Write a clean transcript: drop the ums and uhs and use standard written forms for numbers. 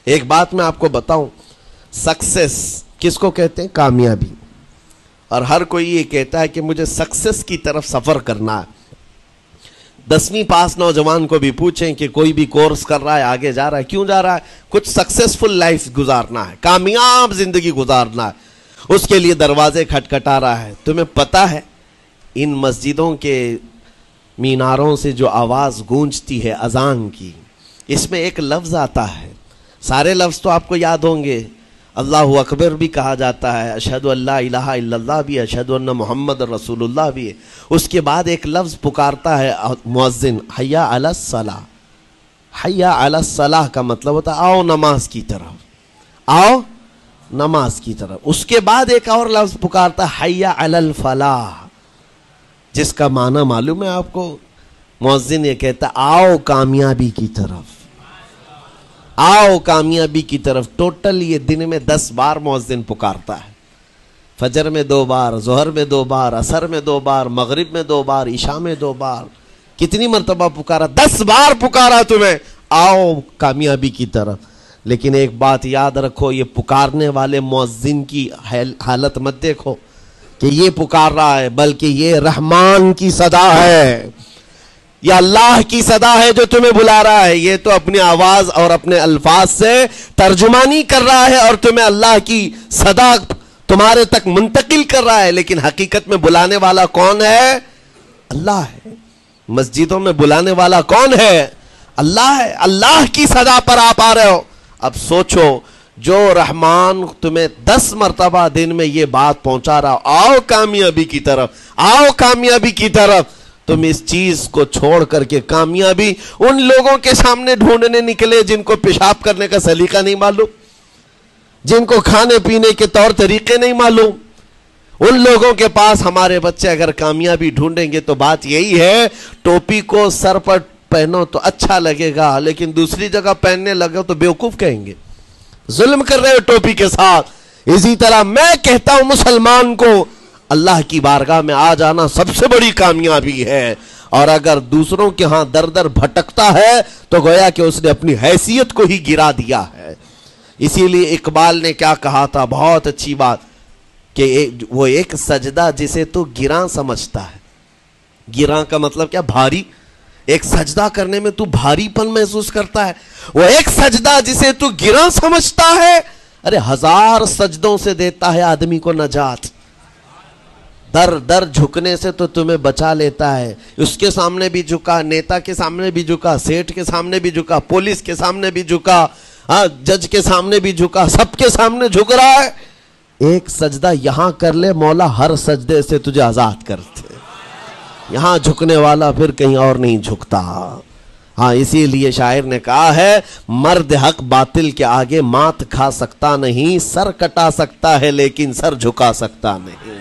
ایک بات میں آپ کو بتاؤں، سکسیس کس کو کہتے ہیں؟ کامیابی. اور ہر کوئی یہ کہتا ہے کہ مجھے سکسیس کی طرف سفر کرنا ہے. 10ویں پاس نوجوان کو بھی پوچھیں کہ کوئی بھی کورس کر رہا ہے، آگے جا رہا ہے، کیوں جا رہا ہے؟ کچھ سکسیسفل لائف گزارنا ہے، کامیاب زندگی گزارنا ہے، اس کے لیے دروازے کھٹکھٹا رہا ہے. تمہیں پتہ ہے ان مسجدوں کے میناروں سے جو آواز گونجتی ہے اذان کی، اس میں ایک لفظ آتا ہے، سارے لفظ تو آپ کو یاد ہوں گے. اللہ اکبر بھی کہا جاتا ہے، اشہد ان لا الہ الا اللہ بھی، اشہد ان محمد رسول اللہ بھی ہے. اس کے بعد ایک لفظ پکارتا ہے مؤذن، حی علی الصلاۃ. حی علی الصلاۃ کا مطلب ہوتا ہے آؤ نماز کی طرف، آؤ نماز کی طرف. اس کے بعد ایک اور لفظ پکارتا ہے حی علی الفلاح، جس کا معنی معلوم ہے آپ کو؟ مؤذن یہ کہتا ہے آؤ کامیابی کی طرف، آؤ کامیابی کی طرف. ٹوٹل یہ دن میں 10 بار مؤذن پکارتا ہے. فجر میں 2 بار، ظہر میں 2 بار، عصر میں 2 بار، مغرب میں 2 بار، عشاء میں 2 بار. کتنی مرتبہ پکارا؟ 10 بار پکارا تمہیں، آؤ کامیابی کی طرف. لیکن ایک بات یاد رکھو، یہ پکارنے والے مؤذن کی حالت مت دیکھو کہ یہ پکار رہا ہے، بلکہ یہ رحمان کی صدا ہے، یہ اللہ کی صدا ہے جو تمہیں بلا رہا ہے. یہ تو اپنی آواز اور اپنے الفاظ سے ترجمانی کر رہا ہے اور تمہیں اللہ کی صدا تمہارے تک منتقل کر رہا ہے. لیکن حقیقت میں بلانے والا کون ہے؟ اللہ ہے. مسجدوں میں بلانے والا کون ہے؟ اللہ ہے. اللہ کی صدا پر آپ آ رہے ہو. اب سوچو، جو رحمان تمہیں 10 مرتبہ دن میں یہ بات پہنچا رہا، آؤ کامیابی کی طرف، آؤ کامیابی کی طرف، تم اس چیز کو چھوڑ کر کے کامیابی ان لوگوں کے سامنے ڈھونڈنے نکلے جن کو پیشاب کرنے کا سلیقہ نہیں معلوم، جن کو کھانے پینے کے طور طریقے نہیں معلوم. ان لوگوں کے پاس ہمارے بچے اگر کامیابی ڈھونڈیں گے تو بات یہی ہے، ٹوپی کو سر پر پہنو تو اچھا لگے گا، لیکن دوسری جگہ پہننے لگو تو بیوقوف کہیں گے، ظلم کر رہے ہو ٹوپی کے ساتھ. اسی طرح میں کہتا ہوں مسلمان کو اللہ کی بارگاہ میں آ جانا سب سے بڑی کامیابی ہے. اور اگر دوسروں کے ہاں در در بھٹکتا ہے تو گویا کہ اس نے اپنی حیثیت کو ہی گرا دیا ہے. اسی لیے اقبال نے کیا کہا تھا، بہت اچھی بات، کہ وہ ایک سجدہ جسے تو گراں سمجھتا ہے. گراں کا مطلب کیا؟ بھاری. ایک سجدہ کرنے میں تو بھاری پن محسوس کرتا ہے. وہ ایک سجدہ جسے تو گراں سمجھتا ہے، ارے 1000 سجدوں سے دیتا ہے آدمی کو نجات. در در جھکنے سے تو تمہیں بچا لیتا ہے. اس کے سامنے بھی جھکا، نیتا کے سامنے بھی جھکا، سیٹھ کے سامنے بھی جھکا، پولیس کے سامنے بھی جھکا، جج کے سامنے بھی جھکا، سب کے سامنے جھک رہا ہے. ایک سجدہ یہاں کر لے، مولا ہر سجدے سے تجھے آزاد کرتے. یہاں جھکنے والا پھر کہیں اور نہیں جھکتا. ہاں اسی لیے شاعر نے کہا ہے، مرد حق باطل کے آگے مات کھا سکتا نہیں، سر کٹا سکتا ہے لیکن سر جھکا سکتا نہیں.